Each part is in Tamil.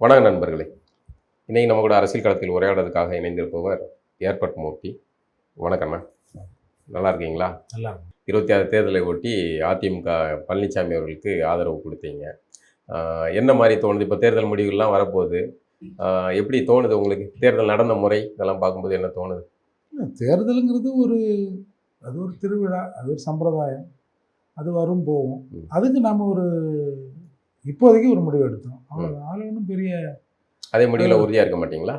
வணக்கம் நண்பர்களே. இன்னைக்கு நம்ம கூட அரசியல் களத்தில் உரையாடுறதுக்காக இணைந்திருப்பவர் ஏர்பட் மூர்த்தி. வணக்கம்ண்ணா, நல்லா இருக்கீங்களா? நல்லா 26 தேர்தலை ஒட்டி அதிமுக பழனிசாமி அவர்களுக்கு ஆதரவு கொடுத்தீங்க. என்ன மாதிரி தோணுது? இப்போ தேர்தல் முடிவுகள்லாம் வரப்போகுது. எப்படி தோணுது உங்களுக்கு? தேர்தல் நடந்த முறை இதெல்லாம் பார்க்கும்போது என்ன தோணுது? தேர்தலுங்கிறது அது ஒரு திருவிழா, அது ஒரு சம்பிரதாயம், அது வரும் போகும். அதுக்கு நம்ம இப்போதைக்கு ஒரு முடிவு எடுத்தோம், அவ்வளோதான். அதில் ஒன்றும் பெரிய அதே முடிவில் உறுதியாக இருக்க மாட்டீங்களா?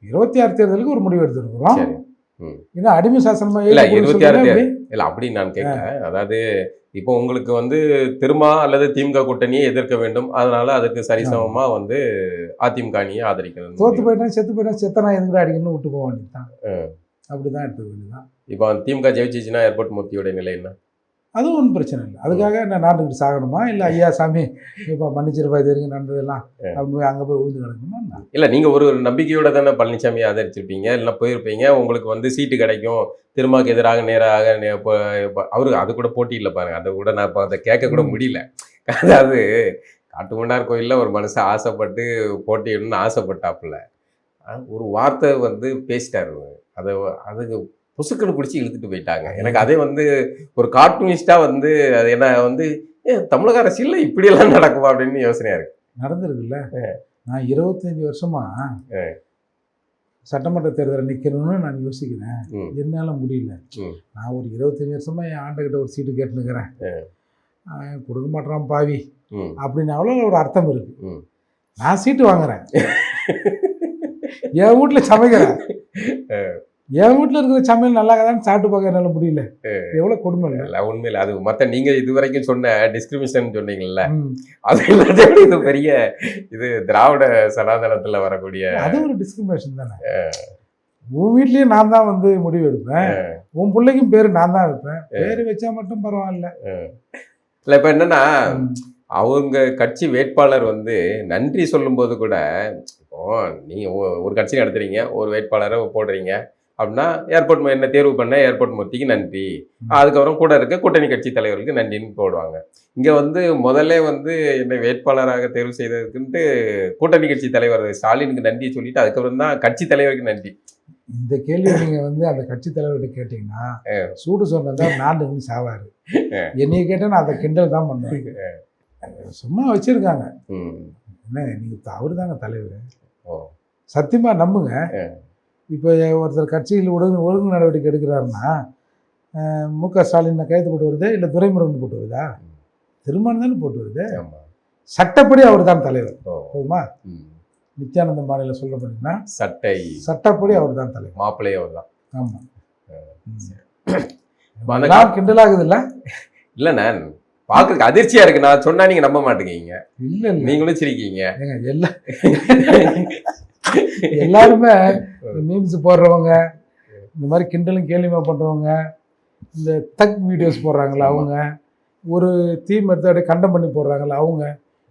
26 தேர்தலுக்கு ஒரு முடிவு எடுத்துருக்குறோம். சரி. ஏன்னா அடிமை சாசனமாக இல்லை 26 தேர்தல் இல்லை அப்படின்னு நான் கேட்குறேன். அதாவது இப்போ உங்களுக்கு திருமா அல்லது திமுக கூட்டணியை எதிர்க்க வேண்டும், அதனால அதுக்கு சரிசமமாக அதிமுக அணியை ஆதரிக்கணும். தோற்று போயிட்டேன், செத்து போயிட்டேன், செத்தனா எதுக்கு அடிக்கணும்னு விட்டு போக வேண்டியதுதான். அப்படிதான் எடுத்துக்க வேண்டியதுதான். இப்போ திமுக ஜெயிச்சிச்சுன்னா ஏர்போர்ட் மூர்த்தியோட நிலை என்ன? அதுவும் ஒன்றும் பிரச்சனை இல்லை. அதுக்காக நான் நாட்டுக்கிட்டு சாகணுமா? இல்லை ஐயா சாமி இப்போ மன்னிச்சிருப்பா, இது வரைக்கும் நடந்ததெல்லாம் அப்படி அங்கே போய் விழுந்து கிடக்குமா? இல்லை, நீங்கள் ஒரு நம்பிக்கையோட தானே பழனிசாமி ஆதரிச்சிருப்பீங்க, இல்லைன்னா போயிருப்பீங்க. உங்களுக்கு சீட்டு கிடைக்கும், திருமாவுக்கு எதிராக நேராக அவரு அது கூட போட்டி இல்லை பாருங்க. அதை கூட நான் இப்போ அதை கேட்க கூட முடியல. அதாவது காட்டுமன்னார் கோயிலில் ஒரு மனுஷன் ஆசைப்பட்டு போட்டியிடணும்னு ஆசைப்பட்டாப்புல ஒரு வார்த்தை பேசிட்டாரு. அதுக்கு புசுக்குன்னு பிடிச்சி இழுத்துட்டு போயிட்டாங்க. எனக்கு அதே ஒரு கார்ட்டூனிஸ்டாக அது என்ன தமிழக அரசியலில் இப்படியெல்லாம் நடக்குமா அப்படின்னு யோசனையாக இருக்கு. நடந்திருக்குல்ல. நான் 25 வருஷமா சட்டமன்ற தேர்தலில் நிற்கணும்னு நான் யோசிக்கிறேன். என்னால் முடியல. நான் ஒரு 25 வருஷமா என் ஆண்டுகிட்ட ஒரு சீட்டு கேட்டுனுக்கிறேன், கொடுக்க மாட்டேறான் பாவி அப்படின்னு அவ்வளோ ஒரு அர்த்தம் இருக்கு. நான் சீட்டு வாங்குறேன், என் வீட்டில் சமைக்கிறேன், என் வீட்டில் இருக்கிற சமையல் நல்லா தான் சாப்பிட்டு பார்க்க என்னால் முடியல. எவ்வளோ கொடுமை இல்லை? உண்மையில் அது மற்ற நீங்கள் இது வரைக்கும் சொன்ன டிஸ்கிரிமினேஷன் சொன்னீங்கல்ல, அது எல்லாத்தையும் இது பெரிய திராவிட சனாதனத்தில் வரக்கூடிய அது ஒரு டிஸ்கிரிமினேஷன் தானே. உன் வீட்லேயும் நான் தான் முடிவு எடுப்பேன், உன் பிள்ளைக்கும் பேர் நான் தான் வைப்பேன். பேர் வச்சா மட்டும் பரவாயில்ல. இல்லை, இப்போ என்னன்னா அவங்க கட்சி வேட்பாளர் நன்றி சொல்லும்போது கூட, இப்போ நீங்கள் ஒரு கட்சி நடத்துறீங்க, ஒரு வேட்பாளரை போடுறீங்க அப்படின்னா ஏர்போர்ட் என்ன தேர்வு பண்ண ஏர்போர்ட் மூர்த்திக்கு நன்றி, அதுக்கப்புறம் கூட இருக்க கூட்டணி கட்சி தலைவர்களுக்கு நன்றின்னு போடுவாங்க. இங்கே முதல்ல என்னை வேட்பாளராக தேர்வு செய்ததுக்குன்ட்டு கூட்டணி கட்சி தலைவர் ஸ்டாலினுக்கு நன்றி சொல்லிட்டு அதுக்கப்புறம் தான் கட்சி தலைவருக்கு நன்றி. இந்த கேள்வி நீங்கள் அந்த கட்சி தலைவர்கிட்ட கேட்டீங்கன்னா சூடு சொன்னதான் நாண்டுன்னு சாவாரு. என்னைய கேட்டால் நான் அதை கிண்டல் தான் பண்ணுவேன். சும்மா வச்சிருக்காங்க. என்ன நீங்கள் அவரு தாங்க தலைவர், சத்தியமாக நம்புங்க. இப்போ ஒருத்தர் கட்சியில் ஒழுங்கு நடவடிக்கை எடுக்கிறாருன்னா மு.க. ஸ்டாலின் கைது போட்டு வருது, இல்லை துரைமுருகன் போட்டு வருதா? திருமணம் தானே போட்டு வருது. சட்டப்படி அவர் தான் தலைவர். போதுமா? நித்யானந்த மாநில சொல்ல போனீங்கன்னா சட்டப்படி அவர் தான் தலைவர், மாப்பிள்ளை அவர் தான். ஆமாம், கிண்டலாகுது இல்லை? இல்லை, நான் பார்க்கறதுக்கு அதிர்ச்சியா இருக்கு. நான் சொன்னா நீங்க நம்ப மாட்டேங்கிறீங்க. இல்லை, நீங்களும் சிரிக்கீங்க. எல்லாருமே மீம்ஸ் போடுறவங்க, இந்த மாதிரி கிண்டலும் கேலியுமா பண்ணுறவங்க, இந்த தக் வீடியோஸ் போடுறாங்களா அவங்க, ஒரு தீம் எடுத்து அப்படியே கண்டம் பண்ணி போடுறாங்களா அவங்க,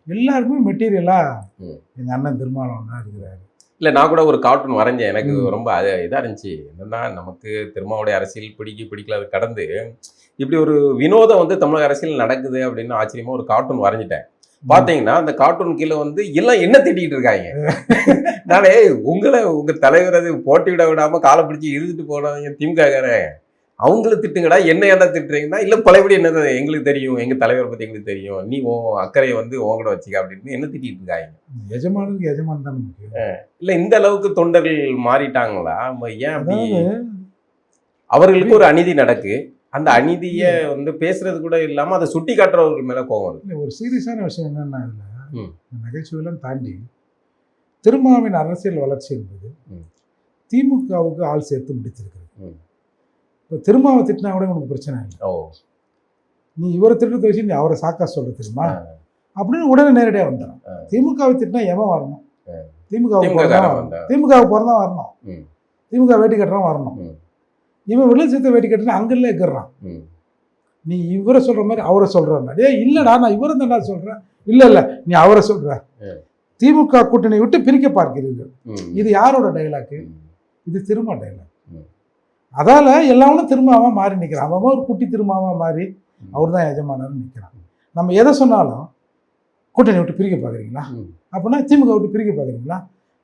எல்லாருக்குமே மெட்டீரியலாக எங்கள் அண்ணன் திருமாவளவன் தான் இருக்கிறாரு. இல்லை, நான் கூட ஒரு கார்ட்டூன் வரைஞ்சேன். எனக்கு ரொம்ப இதாக இருந்துச்சு. என்னன்னா, நமக்கு திருமாவுடைய அரசியல் பிடிக்கல, அது கடந்து இப்படி ஒரு வினோதம் தமிழக அரசியல் நடக்குது அப்படின்னு ஆச்சரியமா ஒரு கார்ட்டூன் வரைஞ்சிட்டேன். பார்த்தீங்கன்னா அந்த கார்ட்டூன் கீழே எல்லாம் என்ன திட்டிகிட்டு இருக்காங்க. நானே உங்க தலைவர் போட்டி விடாம காலை பிடிச்சி இழுத்துட்டு போனவங்க திமுககாரன், அவங்கள திட்டுங்கடா, என்ன ஏன்டா திட்டுறீங்கன்னா, இல்லை பழையபடி என்ன எங்களுக்கு தெரியும், எங்க தலைவரை பத்தி எங்களுக்கு தெரியும், நீ அக்கறையை உங்ககிட்ட வச்சுக்க அப்படின்னு என்ன திட்டிட்டு இருக்காங்க. எஜமானுக்கு எஜமான் தான் முக்கியம். இல்லை, இந்த அளவுக்கு தொண்டர்கள் மாறிட்டாங்களா? ஏன் அப்படி? அவர்களுக்கு ஒரு அநீதி நடக்கு, அந்த அநீதியை பேசுறது கூட இல்லாம அதை சுட்டி காட்டுறவர்கள் மேல கோவம் இருக்கு. ஒரு சீரியஸான விஷயம் என்னன்னா, இதுல நகைச்சுவையெல்லாம் தாண்டி திருமாவின் அரசியல் வளர்ச்சி என்பது திமுகவுக்கு ஆள் சேர்த்து முடித்திருக்கிறது. இப்போ திருமாவை திட்டினா கூட உனக்கு பிரச்சனை இல்லை. நீ இவரை திட்டத்தை வச்சு நீ அவரை சாக்கா சொல்ல தெரியுமா அப்படின்னு உடனே நேரடியாக வந்துடும். திமுகவை திட்டினா எவன் வரணும்? திமுகவுக்கு பிறந்தான் வரணும், திமுக வேட்டி கட்டுறான் வரணும். இவன் விளைச்சத்தை வேட்டி கட்டினா அங்கெல்லாம் இருக்கிறான். நீ இவரை சொல்ற மாதிரி அவரை சொல்றான். இல்லடா, நான் இவரை தான் சொல்றேன். இல்லை, நீ அவரை சொல்ற. திமுக கூட்டணி விட்டு பிரிக்க பார்க்கிறீர்கள். இது யாரோட டைலாக்கு? இது திருமா டைலாக். அதால எல்லாரும் திருமாவா மாறி நிற்கிறான். அவன் ஒரு குட்டி திருமாவா மாறி அவர் தான் எஜமானர்னு நிற்கிறான். நம்ம எதை சொன்னாலும் கூட்டணி விட்டு பிரிக்க பார்க்குறீங்களா? ம். அப்படின்னா திமுக விட்டு பிரிக்க பார்க்குறீங்களா?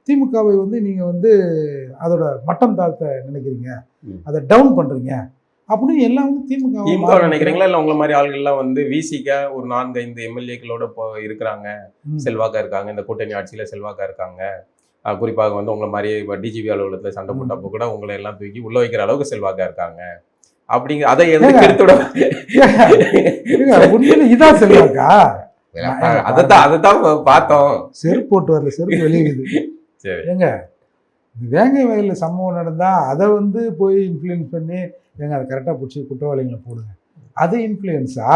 திமுகவை வந்து நீங்கள் வந்து அதோட மட்டம் தாழ்த்த நினைக்கிறீங்க, ம். அதை டவுன் பண்ணுறீங்க அப்படின்னு எல்லாம் வந்து திமுக நினைக்கிறீங்களா இல்ல உங்களை மாதிரி ஆள்கள்லாம் வந்து விசிக ஒரு 4-5 எம்எல்ஏக்களோட இப்போ இருக்கிறாங்க, செல்வாக்கா இருக்காங்க, இந்த கூட்டணி ஆட்சியில செல்வாக்கா இருக்காங்க, குறிப்பாக வந்து உங்களை மாதிரி இப்போ டிஜிபி அலுவலகத்தில் சண்டை போட்டப்போ கூட உங்களை எல்லாம் தூக்கி உள்ள வைக்கிற அளவுக்கு செல்வாக்கா இருக்காங்க அப்படிங்கிற அதை எதுக்கு எடுத்துட உண்மையில இதான் செல்வாக்கா? அதைத்தான் பார்த்தோம். செருப்பு போட்டு வரல, செருப்பு வெளியுது. சரி, ஏங்க வேங்கை வயலில் சம்பவம் நடந்தால் அதை வந்து போய் இன்ஃப்ளூயன்ஸ் பண்ணி ஏங்க அதை கரெக்டாக பிடிச்சி குற்றவாளிகளை போடுங்க, அது இன்ஃப்ளூயன்ஸா?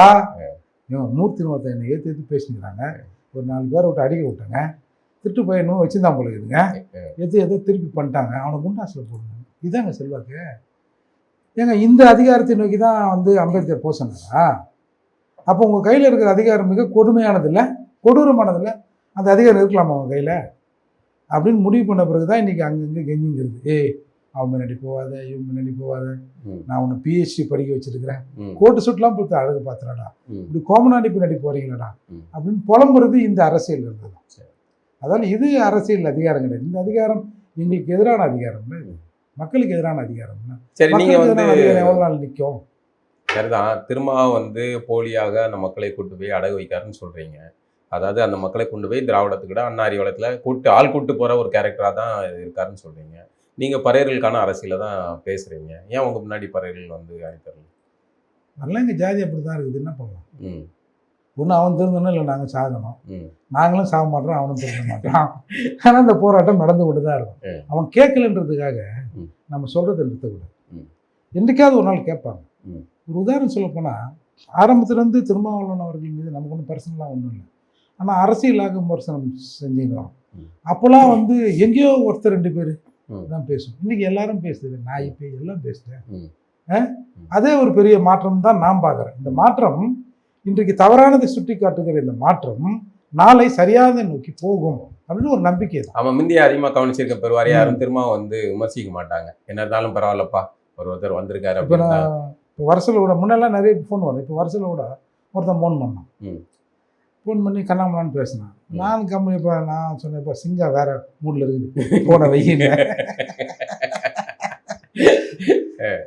மூர்த்தி ஒருத்தன் என்னை ஏற்றி பேசிக்கிறாங்க, ஒரு 4 பேரை விட்டு அடிக்க விட்டாங்க, திட்டு பையனும் வச்சுருந்தான் போல இருக்குதுங்க, எதோ திருப்பி பண்ணிட்டாங்க, அவனை குண்டாசில் போடுங்க. இதாங்க செல்வாக்கு. ஏங்க இந்த அதிகாரத்தை நோக்கி தான் வந்து அம்பேத்கர் போக சொன்னாரா? அப்போ உங்கள் கையில் இருக்கிற அதிகாரம் மிக கொடுமையானதில்லை, கொடூரமானதில்லை, அந்த அதிகாரம் இருக்கலாமா உங்கள் கையில் அப்படின்னு முடிவு பண்ண பிறகு தான் இன்றைக்கி அங்கங்கே கெஞ்சிங்கிறது. அவன் முன்னாடி போவாத, இவன் முன்னாடி போவாத, நான் உன்னை பிஹெச்டி படிக்க வச்சிருக்கிறேன், கோட்டு சுட்டுலாம் கொடுத்து அழகு பார்த்துறாடா, இப்படி கோமநாடி பின்னாடி போகிறீங்களாடா அப்படின்னு புலம்புறது இந்த அரசியல் இருந்தது. அதால் இது அரசியல் அதிகாரம் கிடையாது. இந்த அதிகாரம் எங்களுக்கு எதிரான அதிகாரம், மக்களுக்கு எதிரான அதிகாரம். சரி, நீங்கள் வந்து எவ்வளோ நாள் நிற்கும்? சரிதான், திரும்ப வந்து போலியாக அந்த மக்களை கூட்டு போய் அடகு வைக்காருன்னு சொல்கிறீங்க. அதாவது அந்த மக்களை கொண்டு போய் திராவிடத்துக்கிட்ட அண்ணா அறிவாலயத்தில் ஆள் கூட்டு போகிற ஒரு கேரக்டராக தான் இருக்காருன்னு சொல்கிறீங்க. நீங்கள் பறையர்களுக்கான அரசியலை தான் பேசுகிறீங்க. ஏன் உங்கள் முன்னாடி பறையர்கள் வந்து அணித்தரல? நல்லா எங்கள் ஜாதி அப்படி தான் இருக்குது, என்ன பண்ணலாம்? ஒன்று அவன் திருந்தணும், இல்லை நாங்கள் சாகணும். நாங்களும் சாக மாட்டோம், அவனும் திருந்த மாட்டான். ஆனால் இந்த போராட்டம் நடந்து கொண்டு தான் இருக்கும். அவன் கேட்கலன்றதுக்காக நம்ம சொல்கிறத நிறுத்தக்கூடாது. என்றைக்காவது ஒரு நாள் கேட்பாங்க. ஒரு உதாரணம் சொல்லப்போனால், ஆரம்பத்துலேருந்து திருமாவளவன் அவர்கள் மீது நமக்கு ஒன்றும் பர்சனலாக ஒன்றும் இல்லை, ஆனால் அரசியலாக விமர்சனம் செஞ்சுக்கிறோம். அப்போல்லாம் வந்து எங்கேயோ ஒருத்தர் 2 பேர் தான் பேசும். இன்றைக்கி எல்லாரும் பேசுது, நான் இப்போ எல்லாம் பேசுகிறேன். அதே ஒரு பெரிய மாற்றம் தான் நான் பார்க்குறேன். இந்த மாற்றம் இன்றைக்கு தவறானதை சுட்டி காட்டுகிற இந்த மாற்றம் நாளை சரியானதை நோக்கி போகும் அப்படின்னு ஒரு நம்பிக்கை தான். அவன் முந்தைய அதிகமாக கவனிச்சிருக்க பெறுவார், யாரும் திரும்ப வந்து விமர்சிக்க மாட்டாங்க. என்ன இருந்தாலும் பரவாயில்லப்பா, ஒருத்தர் வந்திருக்காரு. இப்போ நான் இப்போ வருஷத்தில் விட முன்னெல்லாம் நிறைய ஃபோன் வரும். இப்போ வருஷத்தில் விட ஒருத்தன் ஃபோன் பண்ணான், ஃபோன் பண்ணி கண்ணாமலான்னு பேசினான். நான் கம்பெனி இப்போ நான் சொன்னேன், இப்போ சிங்கா வேற மூடில் இருக்குது, போன வெயில்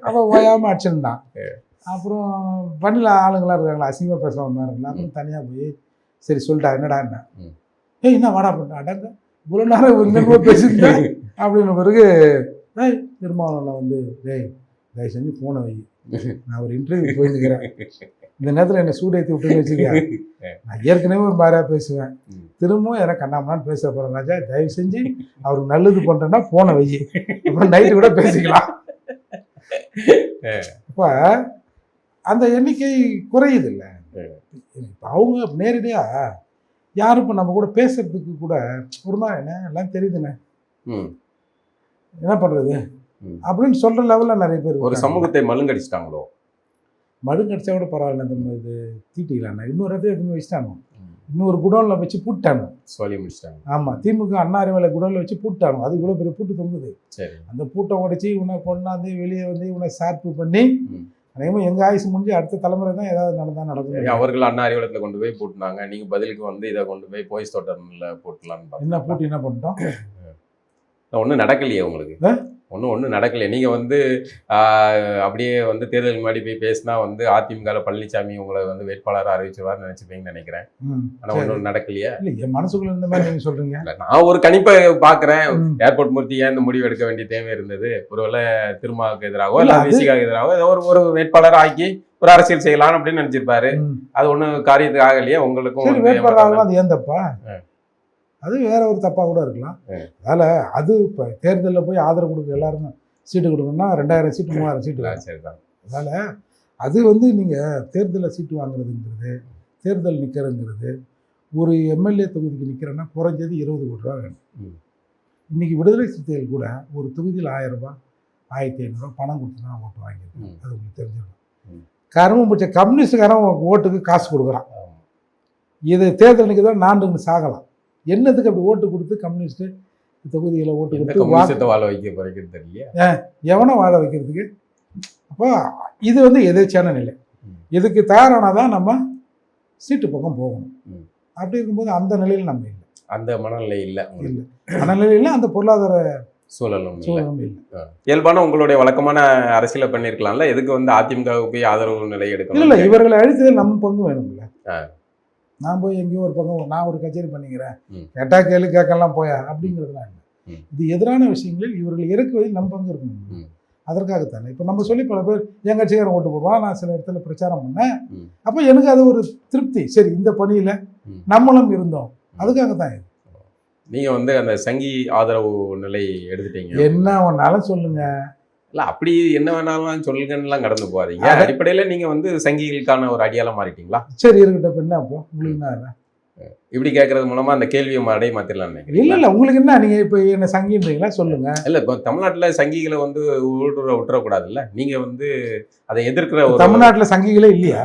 அப்போ ஓயாமல் அடிச்சிருந்தான். அப்புறம் பண்ணில ஆளுங்களாம் இருக்காங்களா, அசிங்கமாக பேசுவாங்க மாதிரி இருந்தால் அப்புறம் தனியாக போய் சரி சொல்லிட்டா, என்னடா என்ன என்ன வாடா பண்ணா அடங்க இவ்வளோ நேரம் என்னமோ பேசியிருந்தேன் அப்படின்னு பிறகு திருமாவளவனில் வந்து தயவு செஞ்சு போன வை, நான் ஒரு இன்டர்வியூ போயிருக்கிறேன், இந்த நேரத்தில் என்னை சூடேற்றி விட்டுன்னு வச்சுருக்கேன், நான் ஏற்கனவே ஒரு மாதிரியாக பேசுவேன், திரும்பவும் எனக்கு கண்ணாமலான்னு பேச போகிறேன் ராஜா, தயவு செஞ்சு அவருக்கு நல்லது பண்ணுறேன்னா போன வை, அப்புறம் நைட்டு கூட பேசிக்கலாம். இப்போ அந்த எண்ணிக்கை குறையுது இல்லை. இப்போ அவங்க நேரடியாக யாரும் இப்போ நம்ம கூட பேசுறதுக்கு கூட ஒரு மாதிரி என்ன எல்லாம் தெரியுதுண்ணே, என்ன பண்ணுறது அப்படின்னு சொல்கிற லெவலில் நிறைய பேர் ஒரு சமூகத்தை மழுங்கடிச்சிட்டாங்களோ. மழுங்கடிச்சா கூட பரவாயில்ல, இந்த இது தீட்டிக்கலாண்ணா, இன்னொரு இடத்துல எதுவுமே வச்சுட்டாங்க, இன்னொரு குடோனில் வச்சு பூட்டானு சொல்லி முடிச்சிட்டாங்க. ஆமாம், திமுக அண்ணா அறிவாலய குடோனில் வச்சு பூட்டானு, அது இவ்வளோ பெரிய பூட்டு தொங்குது. சரி, அந்த பூட்டை உடைச்சி இவனை கொண்டாந்து வெளியே வந்து இவனை சார்பு பண்ணி அதேமாதிரி எங்கள் ஆயுசு முடிஞ்சு அடுத்த தலைமுறை தான் ஏதாவது நடக்கும். அவர்கள் அண்ணா அறிவாலயத்தில் கொண்டு போய் போட்டுனாங்க, நீங்கள் பதிலுக்கு வந்து இதை கொண்டு போய் போய்ஸ் தோட்டமில் போட்டலான்னு என்ன பூட்டு என்ன பண்ணிட்டோம்? ஒன்றும் நடக்கலையே உங்களுக்கு, ஒன்றும் நடக்கலையே. நீங்கள் வந்து அப்படியே வந்து தேர்தல் முன்னாடி போய் பேசினா வந்து அதிமுக பழனிசாமி உங்களை வந்து வேட்பாளராக அறிவிச்சுவார்னு நினச்சிப்பீங்கன்னு நினைக்கிறேன். ஆனால் ஒன்றும் நடக்கலையா? இல்லை, என் மனசுக்குள்ள இந்த மாதிரி நீங்கள் சொல்கிறீங்க. நான் ஒரு கணிப்பை பார்க்குறேன், ஏர்போர்ட் மூர்த்தி ஏன் இந்த முடிவு எடுக்க வேண்டிய தேவை இருந்தது? ஒருவேளை திருமாவுக்கு எதிராகவோ இல்லை விசிகாவுக்கு எதிராகவோ ஒரு வேட்பாளர் ஆக்கி ஒரு அரசியல் செய்யலாம் அப்படின்னு நினச்சிருப்பாரு. அது ஒன்றும் காரியத்துக்கு ஆகலையே. உங்களுக்கும் வேட்பாளர் அது ஏன் தப்பா? அது வேற ஒரு தப்பாக கூட இருக்கலாம். அதனால் அது இப்போ தேர்தலில் போய் ஆதரவு கொடுக்க எல்லாருமே சீட்டு கொடுக்கணும்னா 2000 சீட்டு 3000 சீட்டு சரிதான். அதனால் அது வந்து நீங்கள் தேர்தலில் சீட்டு வாங்குறதுங்கிறது, தேர்தல் நிற்கிறதுங்கிறது, ஒரு எம்எல்ஏ தொகுதிக்கு நிற்கிறேன்னா குறைஞ்சது 20 கோடி ரூபா வேணும். இன்றைக்கி விடுதலை சிறுத்தைகள் கூட ஒரு தொகுதியில் 1000 ரூபா 1500 பணம் கொடுத்து தான் ஓட்டு வாங்கியிருக்கோம். அது உங்களுக்கு தெரிஞ்சிடும். கரும்பு பிடிச்ச கம்யூனிஸ்டுக்காரன் ஓட்டுக்கு காசு கொடுக்குறான். இது தேர்தல் நிற்க தான் நான்கு சாகலாம். என்னத்துக்கு அப்படி ஓட்டு கொடுத்து கம்யூனிஸ்ட்டு தொகுதிகளை ஓட்டு கொடுத்து வாழ வைக்க தெரியல, எவனை வாழ வைக்கிறதுக்கு? அப்போ இது வந்து எதேச்சியான நிலை. இதுக்கு தயாரானால் தான் நம்ம சீட்டு பக்கம் போகணும். அப்படி இருக்கும்போது அந்த நிலையில் நம்ம இல்லை. அந்த மனநிலை இல்லை, இல்லை மனநிலையில் அந்த பொருளாதார சூழலும் இல்லை. சூழலும் இல்லை. இயல்பான உங்களுடைய வழக்கமான அரசியலை பண்ணியிருக்கலாம்ல, எதுக்கு வந்து அதிமுகவுக்கு போய் ஆதரவு நிலை இல்லை எடுக்கணும்? இல்லை, இவர்களை அழித்ததில் நம்ம பங்கு வேணும்ல. ஆ. நான் போய் எங்கேயோ ஒரு பக்கம் நான் ஒரு கச்சேரி பண்ணிக்கிறேன், ம். கேட்டா கேளு கேட்கலாம் போயா அப்படிங்கிறதுலாம் இல்லை. ம். இது எதிரான விஷயங்களில் இவர்கள் இறக்குவதில் நம்ம பங்கு இருக்கணும். ம். அதற்காகத்தானே இப்போ நம்ம சொல்லி பல பேர் என் கட்சிக்காரன் ஓட்டு போடுவான், நான் சில இடத்துல பிரச்சாரம் பண்ணேன். ம். அப்போ எனக்கு அது ஒரு திருப்தி, சரி இந்த பணியில் ம். நம்மளும் இருந்தோம், அதுக்காக தான் இது. நீங்க வந்து அந்த சங்கி ஆதரவு நிலை எடுத்துட்டீங்க. என்ன வேணாலும் சொல்லுங்க, இல்ல அப்படி என்ன வேணாலும் சொல்லுங்கன்னுலாம் கடந்து போறீங்க. அட- அடிப்படையில நீங்க வந்து சங்கிகளுக்கான ஒரு அடியாளம் மாறிட்டீங்களா? சரி இருக்கட்டும். இப்போ என்ன அப்போ உங்களுக்கு என்ன? இப்படி கேட்கறது மூலமா அந்த கேள்வியை மாத்திரலாம் இல்லை நினைக்கிறீங்களா? இல்லை, உங்களுக்கு என்ன, நீங்கள் இப்போ என்ன சங்கின்றீங்களா சொல்லுங்க. இல்ல இப்போ தமிழ்நாட்டுல சங்கிகளை வந்து விட்டுறக்கூடாதுல்ல. நீங்க வந்து அதை எதிர்க்கிற ஒரு தமிழ்நாட்டில் சங்கிகளே இல்லையா?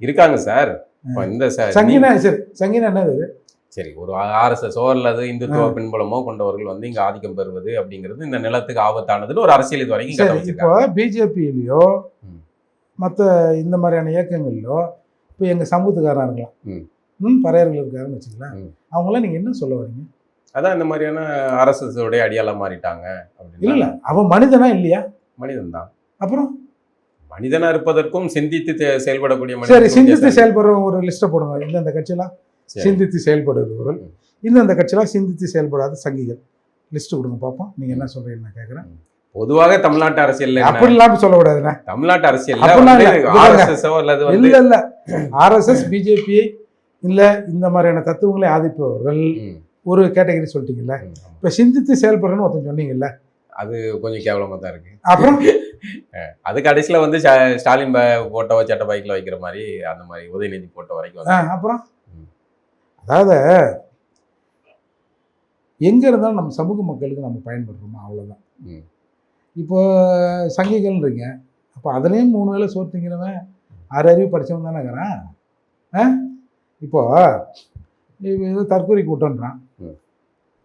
இருக்காங்க சார். இப்போ இந்த சங்கினா சரி, சங்கினா என்னது? சரி, ஒரு RSS அல்லது இந்துத்துவ பின்புலமோ கொண்டவர்கள் வந்து இங்க ஆதிக்கம் பெறுவது அப்படிங்கிறது இந்த நிலத்துக்கு ஆபத்தானதுன்னு ஒரு அரசியல் இது வரைக்கும் கட்ட சரி, இப்போ வச்சிருக்காங்க. பிஜேபியிலையோ ம். மற்ற இந்த மாதிரியான இயக்கங்கள்லையோ இப்போ எங்கள் சமூகத்துக்காரன் இருக்கலாம், ம். பறையர்கள் இருக்காருன்னு வச்சுக்கலாம், ம். அவங்களாம் நீங்கள் என்ன சொல்ல வரீங்க? அதான் இந்த மாதிரியான RSS உடைய அடியாளா மாறிட்டாங்க இல்லை அப்படின்னு. இல்லை, அவன் மனிதனா இல்லையா? மனிதன் தான். அப்புறம் மனிதனா இருப்பதற்கும் சிந்தித்து செயல்படக்கூடிய சரி, மனிதனுக்கும் சிந்தித்து வித்தியாசம் செயல்படுறவங்க ஒரு லிஸ்ட்டை போடுங்க. இந்தந்த கட்சியெல்லாம் சரி. சிந்தித்து செயல்படுறவர்கள், ம். இந்தந்த கட்சியெல்லாம் சிந்தித்து செயல்படாத சங்கிகள் லிஸ்ட்டு கொடுங்க பார்ப்போம். நீங்கள் என்ன சொல்கிறீங்கன்னு நான் கேட்குறேன். பொதுவாக தமிழ்நாட்டு அரசியல் அப்படிலாம் சொல்லக்கூடாதுண்ணே. தமிழ்நாட்டு அரசியல்ல அப்படிலாம் வந்து இல்ல. இதுதாங்க. RSS அல்லது வந்து இல்லை இல்லை, ஆர்எஸ்எஸ் பிஜேபியை இல்லை இந்த மாதிரியான தத்துவங்களை ஆதிப்பவர்கள் ம். ஒரு கேட்டகரி சொல்லிட்டீங்கல்ல. ம். ஆமா. இப்போ சிந்தித்து செயல்படுறேன்னு ஒருத்தன் சொன்னீங்கல்ல, அது கொஞ்சம் கேவலமா தான் இருக்கு. அப்புறம் அது கடைசியில வந்து ஸ்டாலின் போட்டோ சட்ட பைக்கில் வைக்கிற மாதிரி அந்த மாதிரி உதயநிதி போட்டோ வரைக்கும் வந்து அப்புறம் ம். அதாவது எங்கே இருந்தாலும் நம்ம சமூக மக்களுக்கு நம்ம பயன்படுறோமா, அவ்வளோதான். ம். இப்போ சங்கிகள்ன்றீங்க, அப்போ அதுலேயும் 3 வேளை சோறு திங்கிறவன் 6 அறிவு படித்தவன் தானே இருக்கிறான். இப்போ ஏதோ தற்கொலை கூட்டம்ன்றான், ம்.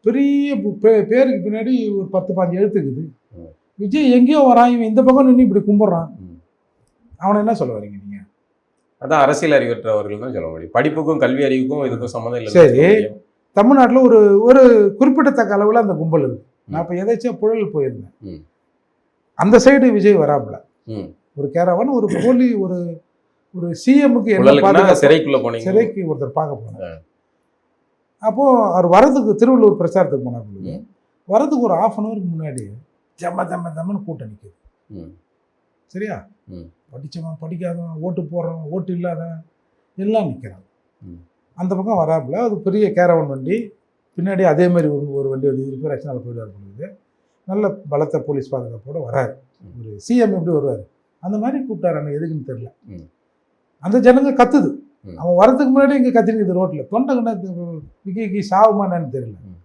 பெரிய பேருக்கு பின்னாடி ஒரு 10-15 எழுத்து இருக்குது. ம். விஜய் எங்கேயோ வரான், இவன் இந்த பக்கம் நின்று இப்படி கும்பிட்றான், ம். அவனை என்ன சொல்ல வரீங்க நீங்கள்? அதான் அரசியல் அறிவற்றவர்கள் தான் சொல்ல முடியும். படிப்புக்கும் கல்வி அறிவுக்கும் இதுக்கும் சம்மந்தம் இல்லை. சரி, தமிழ்நாட்டில் ஒரு ஒரு குறிப்பிடத்தக்க அளவில் அந்த கும்பல் இருக்குது. நான் இப்போ எதாச்சும் புழல் போயிருந்தேன், ம். அந்த சைடு விஜய் வராப்புல ம். ஒரு கேரவன், ஒரு போலி, ஒரு சிஎம்முக்கு என்ன உடலுக்குன்னா பாதுகாப்பு, சிறைக்குள்ள போனீங்க. சிறைக்கு ஒருத்தர் பார்க்க போனார். அப்போது அவர் வரதுக்கு திருவள்ளூர் பிரச்சாரத்துக்கு போனார் பொழுது, ம். வரதுக்கு ஒரு 1/2 அன் ஹவருக்கு முன்னாடி ஜம்மன்னு கூட்டம் நிற்குது. ம். சரியா? ம். படித்தவன் படிக்காதவன், ஓட்டு போடுறவன் ஓட்டு இல்லாதவன் எல்லாம் நிற்கிறான். ம். அந்த பக்கம் வராப்புல அது பெரிய கேரவன் வண்டி, பின்னாடி அதே மாதிரி ஒரு வண்டி வந்து இது பேர் ரச்சனாவில் போயிடுவார் பொழுது, நல்ல பலத்த போலீஸ் பாதுகாப்போடு வராரு. ஒரு சிஎம் எப்படி வருவார் அந்த மாதிரி கூப்பிட்டாரு. எனக்கு எதுக்குன்னு தெரியல. ம். அந்த ஜனங்க கத்துது. ம். அவன் வரதுக்கு முன்னாடி இங்கே கத்திருக்குது ரோட்டில், தொண்டை கண்ணா விக்கி சாவுமா என்னன்னு தெரியல. ம்.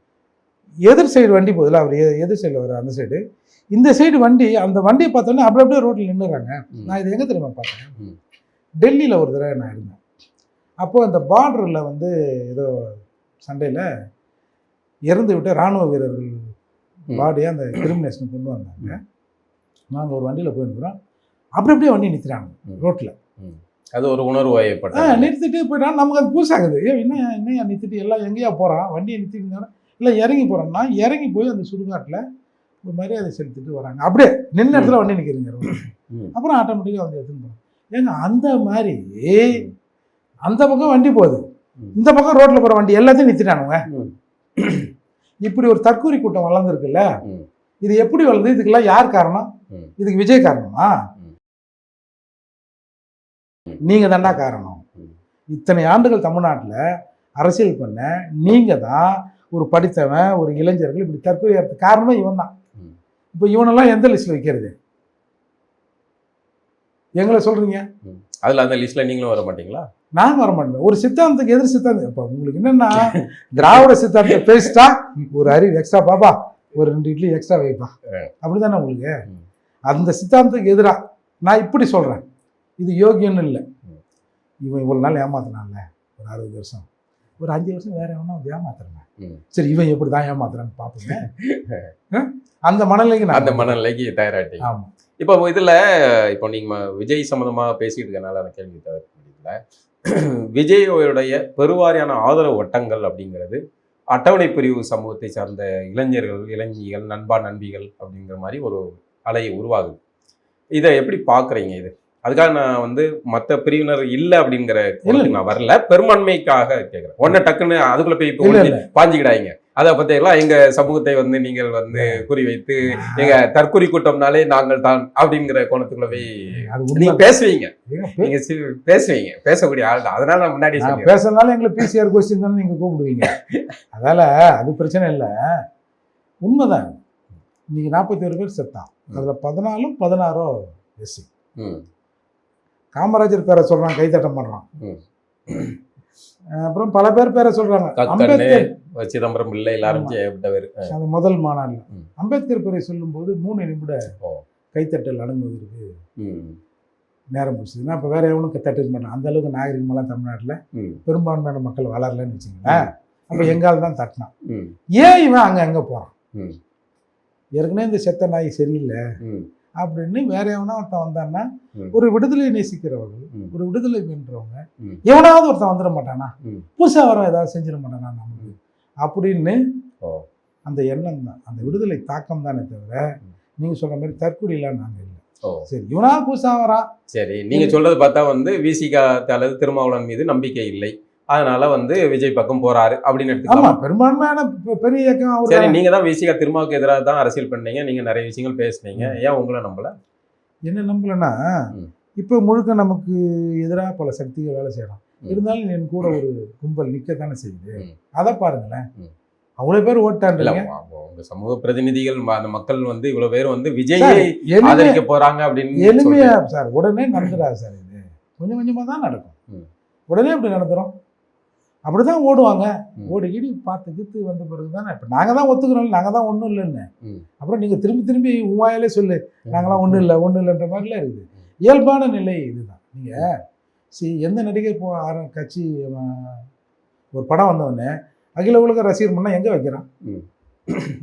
எதிர் சைடு வண்டி போதில்ல, அவர் எதிர் சைடில் வர அந்த சைடு, இந்த சைடு வண்டி, அந்த வண்டியை பார்த்தோன்னே அப்படியே ரோட்டில் நின்றுறாங்க. ம். நான் இது எங்கே தெரியுமா பார்த்தேன்? ம். டெல்லியில் ஒரு தடவை நான் இருந்தேன். அப்போது அந்த பார்டரில் வந்து ஏதோ சண்டையில் இறந்து விட்ட இராணுவ வீரர்கள் ம். பாடியை அந்த கிரிமினேஷன் கொண்டு வந்தாங்க. நாங்கள் ஒரு வண்டியில் போயிருக்கிறோம், அப்படியே வண்டி நிறுத்துறாங்க ம். ரோட்டில். ம். அது ஒரு உணர்வு வயப்பட்ட நிறுத்திட்டு போயிட்டான். நமக்கு அது புதுசாகுது. என்னையா நிறுத்திட்டு எல்லாம் எங்கேயா போகிறான், வண்டியை நிறுத்திட்டு இருந்தாங்கன்னா இல்லை இறங்கி போகிறோம்னா இறங்கி போய் அந்த சுடுகாட்டில் ஒரு மரியாதை செலுத்திட்டு வராங்க. அப்படியே நின்ன இடத்துல வண்டி நிற்கிறீங்க. ம். அப்புறம் ஆட்டோமேட்டிக்காக வந்து எடுத்துன்னு போகிறோம். ஏங்க அந்த மாதிரி அந்த பக்கம் வண்டி போகுது, ம். இந்த பக்கம் ரோட்டில் போகிற வண்டி எல்லாத்தையும் நிறுத்திட்டானுங்க. ம். இப்படி ஒரு தற்கூரி கூட்டம் வளர்ந்துருக்குல்ல, ம். இது எப்படி வளர்ந்து? இதுக்கெல்லாம் யார் காரணம்? ம். இதுக்கு விஜய் காரணமா? ம். நீங்க தான்டா காரணம். ம். இத்தனை ஆண்டுகள் தமிழ்நாட்டில் அரசியல் பண்ண நீங்க தான் ஒரு படித்தவன், ஒரு இளைஞர்கள் இப்படி தற்கொலை ஏறதுக்கு காரணமே இவன் தான். ம். இப்போ இவனெல்லாம் எந்த லிஸ்ட்டில் வைக்கிறது? எங்களை சொல்றீங்க. அதுல அந்த லிஸ்ட்ல நீங்களும் வர மாட்டீங்களா? நாங்க வர மாட்டோம். ஒரு சித்தாந்தத்துக்கு எதிர் சித்தாந்தம். இப்போ உங்களுக்கு என்னன்னா, திராவிட சித்தாந்தத்தை பேசிட்டா ஒரு அறிவு எக்ஸ்ட்ரா பாப்பா, ஒரு 2 இட்லி எக்ஸ்ட்ரா வைப்பா, அப்படிதானே உங்களுக்கு? அந்த சித்தாந்தத்துக்கு எதிராக நான் இப்படி சொல்றேன், இது யோகியன்னு இல்லை. இவன் இவ்வளோ நாள் ஏமாத்தினான்ல, ஒரு 60 வருஷம், ஒரு 5 வருஷம் வேற எவனா வந்து ஏமாத்துறேன். சரி, இவன் எப்படி தான் ஏமாத்துறான்னு பார்ப்போங்க. அந்த மனநிலைக்கு அந்த மனநிலைக்கு தயாராகிட்டீங்க. ஆமாம். இப்போ இதுல இப்போ நீங்க விஜய் சம்பந்தமா பேசிட்டு இருக்கனால அந்த கேள்வி தவிர விஜயோடைய பெருவாரியான ஆதரவு வட்டங்கள் அப்படிங்கிறது அட்டவணை பிரிவு சமூகத்தை சார்ந்த இளைஞர்கள், இளைஞிகள், நண்பா நண்பிகள் அப்படிங்கிற மாதிரி ஒரு அலை உருவாகுது. இதை எப்படி பார்க்குறீங்க? இது அதுக்காக நான் வந்து மற்ற பிரிவினர் இல்லை அப்படிங்கிற நான் வரல, பெரும்பான்மைக்காக கேட்குறேன். உடனே டக்குன்னு அதுக்குள்ள போய் இப்போ பாஞ்சிக்கிடாங்க. அதை பற்றியெல்லாம் எங்க சமூகத்தை வந்து நீங்கள் வந்து குறிவைத்து எங்க தற்கொலை கூட்டம்னாலே நாங்கள் தான் அப்படிங்கிற கோணத்துக்குள்ள போய் நீங்க பேசுவீங்க, நீங்க பேசுவீங்க, பேசக்கூடிய ஆள் தான். அதனால நான் முன்னாடி பேசுறதுனால எங்களை பிசிஆர் கொஸ்டின் தானே நீங்க கூப்பிடுவீங்க. அதால அது பிரச்சனை இல்லை, உண்மைதான். இன்னைக்கு 41 பேர் செத்தான், அதுல 14 16 எஸ்சி. காமராஜர் பேரை சொல்றான், கைத்தட்ட மாட்டான். அப்புறம் பல பேர் பேரை சொல்றாங்க. அம்பேத்கர், சிதம்பரம் பிள்ளை, எல்லாரும் அந்த முதல் மாநாடுல அம்பேத்கர் பேரை சொல்லும் போது 3 நிமிட கைத்தட்டல் அடங்குவதற்கு நேரம் போச்சுன்னா அப்ப வேற எவனும் தட்டிருக்க மாட்டான். அந்த அளவுக்கு நாகரிகமெல்லாம் தமிழ்நாட்டுல பெரும்பான்மையான மக்கள் வளரலன்னு வச்சுங்களேன். அப்ப எங்கால் தான் தட்டினான். ஏன் இவன் அங்க போறான்? ஏற்கனவே இந்த செத்த நாய் சரியில்லை அப்படின்னு வேற எவனா ஒருத்தன் வந்தான்னா, ஒரு விடுதலை நேசிக்கிறவர்கள், ஒரு விடுதலை வென்றவங்க எவனாவது ஒருத்தன் வந்துட மாட்டானா? புதுசா வர ஏதாவது செஞ்சிட மாட்டானா நமக்கு அப்படின்னு அந்த எண்ணம் தான், அந்த விடுதலை தாக்கம் தானே தவிர நீங்க சொல்ற மாதிரி தற்கொலைலாம் நாங்க இல்லை. சரி, இவனா புதுசா வரான். சரி, நீங்க சொல்றது பார்த்தா வந்து விசிகா அல்லது திருமாவளவன் மீது நம்பிக்கை இல்லை, அதனால வந்து விஜய் பக்கம் போறாரு அப்படின்னு எடுத்துக்கலாம். பெரும்பான்மையான பெரிய இயக்கம். சரி, நீங்க தான் விசிகா திருமாவுக்கு எதிராக தான் அரசியல் பண்ணீங்க, நீங்க நிறைய விஷயங்கள் பேசுனீங்க, ஏன் உங்களை நம்பல? என்ன நம்பலன்னா, இப்போ முழுக்க நமக்கு எதிராக பல சக்திகள் வேலை செய்யலாம், இருந்தாலும் என் கூட ஒரு கும்பல் நிற்கத்தானே செய்யுது. அதை பாருங்களேன், அவ்வளோ பேர் ஓட்டாங்க. உங்க சமூக பிரதிநிதிகள், அந்த மக்கள் வந்து இவ்வளவு பேர் வந்து விஜயை ஆதரிக்க போறாங்க அப்படின்னு எளிமையா சார் உடனே நடந்துடாது சார். இது கொஞ்சம் கொஞ்சமா தான் நடக்கும். உடனே அப்படி நடந்துரும், அப்படிதான் ஓடுவாங்க. ஓடிக்கிடி பார்த்து வந்த பிறகு தானே இப்போ நாங்கள் தான் ஒத்துக்கிறோம், நாங்கள் தான் ஒன்றும் இல்லைன்னு. அப்புறம் நீங்கள் திரும்பி உவாயிலே சொல்லு நாங்களாம் ஒன்றும் இல்லைன்ற மாதிரிலாம் இருக்குது. இயல்பான நிலை இதுதான். நீங்கள் எந்த நடிகர் கட்சி ஒரு படம் வந்தவொடனே அகில உலக ரசிகர் பண்ணால் எங்கே வைக்கிறான்?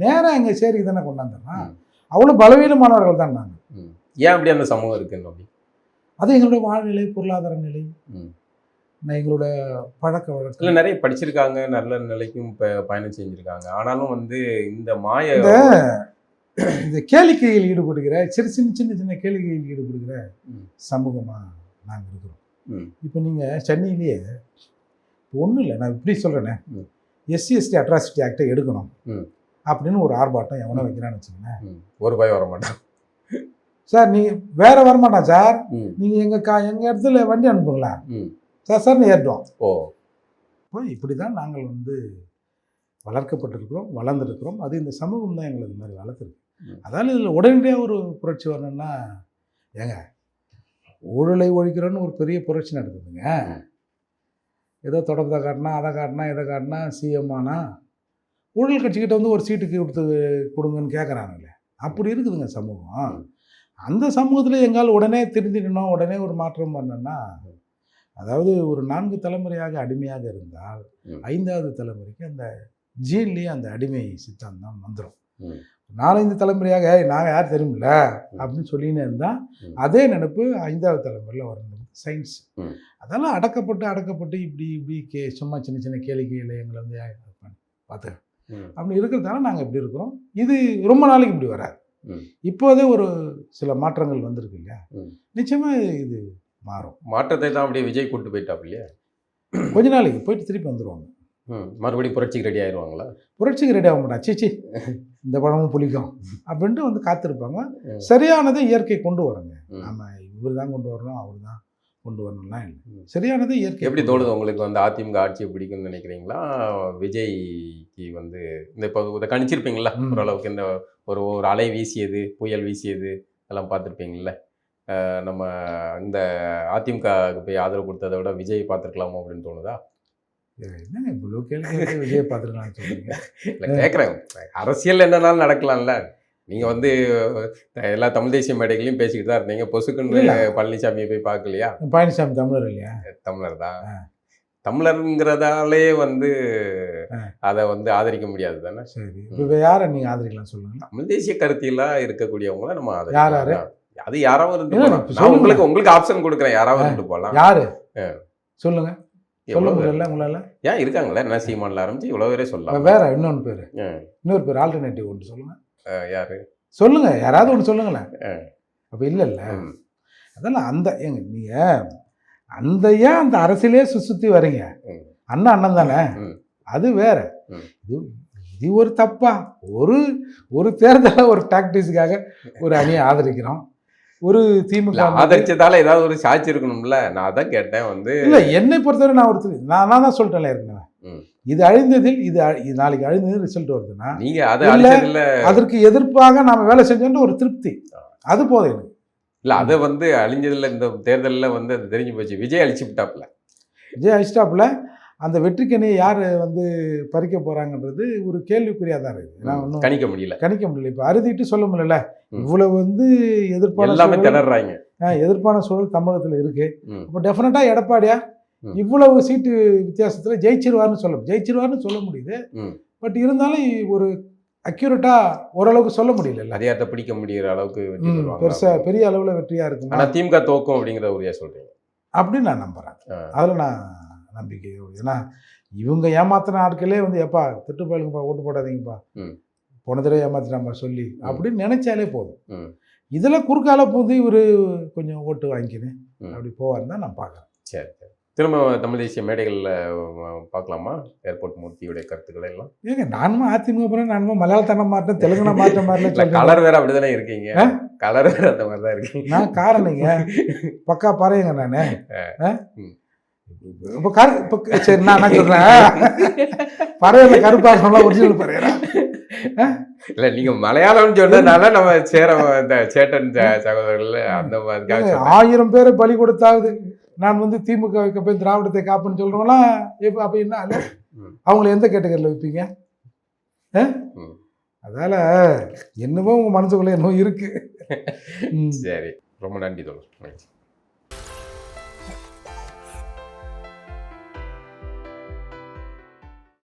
நேராக எங்கள் சேரிக்கு தானே கொண்டாந்துடுறான். அவ்வளோ பலவீனமானவர்கள் தான் நாங்கள். ஏன் அப்படி அந்த சமூகம் இருக்குன்னு அப்படி? அது எங்களுடைய வாழ்நிலை, பொருளாதார நிலை, எங்களோட பழக்க வழக்கம். நிறைய படிச்சிருக்காங்க, நல்ல நிலைக்கும் பயணம் செஞ்சிருக்காங்க. ஆனாலும் வந்து இந்த இந்த கேளிக்கையில் ஈடுபடுகிற சின்ன கேளிக்கையில் ஈடுபடுகிற சமூகமா நாங்கள் இருக்கிறோம். இப்போ நீங்க சென்னையிலேயே ஒன்றும் இல்லை, நான் இப்படி சொல்றேனே, SC/ST அட்ராசிட்டி ஆக்டை எடுக்கணும் அப்படின்னு ஒரு ஆர்ப்பாட்டம் எவனோ வைக்கிறான்னு வச்சுக்கோங்க, ஒரு பயம் வர மாட்டான் சார். நீ வேற வரமாட்டான் சார். நீங்க எங்க இடத்துல வண்டி அனுப்புங்களா சார் ஏற்றோம். இப்படி தான் நாங்கள் வந்து வளர்க்கப்பட்டிருக்கிறோம், வளர்ந்துருக்கிறோம். அது இந்த சமூகம் தான் எங்களை இது மாதிரி வளர்த்துருக்கு. அதால் இதில் உடனடியாக ஒரு புரட்சி வரணும்னா, ஏங்க ஊழலை ஒழிக்கிறோன்னு ஒரு பெரிய புரட்சி நடக்குதுங்க. ஏதோ தொடர்பதை காட்டினா, அதை காட்டினா, இதை காட்டினா, சிஎம் ஆனா ஊழல் கட்சிக்கிட்ட வந்து ஒரு சீட்டுக்கு கொடுங்கன்னு கேட்குறாங்கல்ல, அப்படி இருக்குதுங்க சமூகம். அந்த சமூகத்தில் எங்கால் உடனே திருந்திக்கணும், உடனே ஒரு மாற்றம் பண்ணணும்னா, அதாவது ஒரு 4 தலைமுறையாக அடிமையாக இருந்தால் 5வது தலைமுறைக்கு அந்த ஜீன்லேயே அந்த அடிமை சித்தாந்தம் வந்துடும். 4-5 தலைமுறையாக நாங்கள் யார் தெரியுமில்ல அப்படின்னு சொல்லின்னு இருந்தால் அதே நினைப்பு 5வது தலைமுறையில் வரணும். சயின்ஸ் அதெல்லாம் அடக்கப்பட்டு இப்படி சும்மா சின்ன கேளிக்கையில் எங்களை வந்து பார்த்து அப்படி இருக்கிறதால நாங்கள் இப்படி இருக்கிறோம். இது ரொம்ப நாளைக்கு இப்படி வராது. இப்போதே ஒரு சில மாற்றங்கள் வந்திருக்கு இல்லையா, நிச்சயமாக இது மாறும். மாற்றத்தை தான் அப்படியே விஜய் கூட்டு போயிட்டாப் இல்லையா, கொஞ்ச நாளைக்கு போயிட்டு திருப்பி வந்துடுவாங்க. மறுபடியும் புரட்சிக்கு ரெடி ஆயிடுவாங்களா? புரட்சிக்கு ரெடி ஆக மாட்டான், சீச்சி இந்த படமும் புளிக்கும் அப்படின்ட்டு வந்து காத்திருப்பாங்க. சரியானதை இயற்கை கொண்டு வரங்க. நம்ம இவர் தான் கொண்டு வரணும், அவர் தான் கொண்டு வரணும்லாம் இல்லை, சரியானதை இயற்கை. எப்படி தோணுது உங்களுக்கு வந்து அதிமுக ஆட்சியை பிடிக்கும்னு நினைக்கிறீங்களா? விஜய்க்கு வந்து இந்த இப்போ இதை கணிச்சிருப்பீங்களா ஓரளவுக்கு? இந்த ஒரு அலை வீசியது, புயல் வீசியது எல்லாம் பார்த்துருப்பீங்கள. நம்ம இந்த அதிமுகவுக்கு போய் ஆதரவு கொடுத்ததை விட விஜய் பார்த்துருக்கலாமோ அப்படின்னு தோணுதா? என்னங்க இவ்வளோ கேள்வி விஜயை பார்த்துருக்கலாம்னு சொல்லுங்க. இல்லை கேட்குறேன், அரசியல் என்னன்னாலும் நடக்கலாம்ல. நீங்கள் வந்து எல்லா தமிழ் தேசிய மேடைகளையும் பேசிக்கிட்டு தான் இருந்தீங்க, பொசுக்குன்னு பழனிசாமியை போய் பார்க்கலையா? பழனிசாமி தமிழர் இல்லையா? தமிழர் தான். தமிழருங்கிறதாலே வந்து அதை வந்து ஆதரிக்க முடியாது தானே. சரி, இப்போ யாரை நீங்கள் ஆதரிக்கலாம் சொல்லுங்க? தமிழ் தேசிய கருத்தியெல்லாம் இருக்கக்கூடியவங்கள நம்ம ஆதரிக்கலாம். அது யாராவது இருந்து உங்களுக்கு ஆப்ஷன் கொடுக்குறேன், யாராவது இருந்து போகலாம். யாரு சொல்லுங்க. சொல்ல எவ்வளவு முடியல உங்களால? ஏன் இருக்காங்களே என்ன சீமான்ல ஆரம்பிச்சு இவ்வளவு பேரே சொல்லலாம். வேற இன்னொன்று பேர், ஆ, இன்னொரு பேர் ஆல்டர்னேட்டிவ் ஒன்று சொல்லுங்க. யாரு? சொல்லுங்க, யாராவது ஒன்று சொல்லுங்களேன். ஆ, அப்போ இல்லைல்ல. ம், அதெல்லாம் அந்த ஏங்க நீங்கள் அந்த ஏன் அந்த அரசியலே சுற்றி வரீங்க? ம், அண்ணன் தானே, ம், அது வேற. ம். இது இது ஒரு தப்பா? ஒரு ஒரு தேர்தலில் ஒரு டாக்டிக்ஸுக்காக ஒரு அணியை ஆதரிக்கிறோம். ஒரு இல்ல, திமுக ஆதரிச்சதால ஏதாவது ஒரு சாட்சி இருக்கணும்ல. நான் அதான் கேட்டேன் வந்து. இல்லை, என்னை பொறுத்தவரை நான் நான் தான் சொல்லிட்டேன்ல ஏற்கனவே. ம். இது அழிந்ததில் இது நாளைக்கு அழிந்தது ரிசல்ட் வருதுன்னா நீங்க அது இல்ல, அழிச்சதுல அதற்கு எதிர்ப்பாக நாம வேலை செஞ்சோன்ற ஒரு திருப்தி, அது போதும் எனக்கு. இல்ல அதை வந்து அழிஞ்சதுல இந்த தேர்தல்ல வந்து அது தெரிஞ்சு போச்சு. விஜய் அழிச்சு விட்டாப்ல. விஜய் அழிச்சிட்டாப்புல. அந்த வெற்றிக்கனியை யார் வந்து பறிக்க போறாங்கன்றது ஒரு கேள்விக்குறியாக தான் இருக்குது. நான் ஒன்றும் கணிக்க முடியல. கணிக்க முடியல. இப்போ அறுதிட்டு சொல்ல முடியல. ம். இவ்வளவு வந்து எதிர்ப்பான எல்லாமே சூழல், திணறாங்க. எதிர்ப்பான சூழல் தமிழகத்தில் இருக்கு. ம். இப்போ டெஃபினட்டாக எடப்பாடியா ம். இவ்வளவு சீட்டு வித்தியாசத்தில் ஜெயிச்சிருவாருன்னு சொல்ல முடியுது. ம். பட் இருந்தாலும் ஒரு அக்யூரேட்டாக ஓரளவுக்கு சொல்ல முடியல. அதிகாரத்தை பிடிக்க முடியற அளவுக்கு வெற்றி பெறுவாங்க. பெருசா பெரிய அளவில் வெற்றியா இருக்குமா ஆனா திமுக தோக்கும் அப்படிங்கிற உறுதியா சொல்றீங்க. அப்படின்னு நான் நம்புறேன். ஆ. அதில் நான் நம்பிக்கை. ஏன்னா இவங்க ஏமாத்தின ஆட்களே வந்து எப்பா திட்டு போயிலுங்கப்பா, ஓட்டு போடாதீங்கப்பா, ம். போன தடவை ஏமாத்தினாம்பா சொல்லி அப்படின்னு நினைச்சாலே போதும். ம். இதில் குறுக்கால பூந்து இவர் கொஞ்சம் ஓட்டு வாங்கிக்கின்னு ம். அப்படி போவார்னு தான் நான் பார்க்குறேன். சரி சரி. திரும்ப தமிழ் தேசிய மேடைகளில் பார்க்கலாமா ஏர்போர்ட் மூர்த்தியுடைய கருத்துக்களை எல்லாம்? ஏங்க நானும் அதிமுக போகிறேன், நானும் மலையாளத்தனம் மாட்டேன், தெலுங்குன மாற்ற இல்ல, மாதிரிலாம் கலர் வேற அப்படிதானே இருக்கீங்க. கலர் வேற அந்த மாதிரி தான் இருக்கீங்க. நான் காரணிங்க, பக்கா பாருங்க நான். ம். இப்போ இப்போ சரி நான் என்ன சொல்கிறேன், பறையில கருப்பாக சொன்னா ஒரிஜினல் பறையறா. இல்ல நீங்க மலையாளம் சொன்னதுனால நம்ம இந்த சேட்டன் சகோதரர்கள் அந்த மாதிரி 1000 பேரை பலி கொடுத்தாவது நான் வந்து திமுக போய் திராவிடத்தை காப்புன்னு சொல்றவங்களாம் இப்போ அப்போ என்ன ஆளு? அவங்கள எந்த கேட்டகரியில் வைப்பீங்க? அதால என்னவோ உங்க மனசுக்குள்ள என்னவோ இருக்கு. சரி, ரொம்ப நன்றி தோழர்.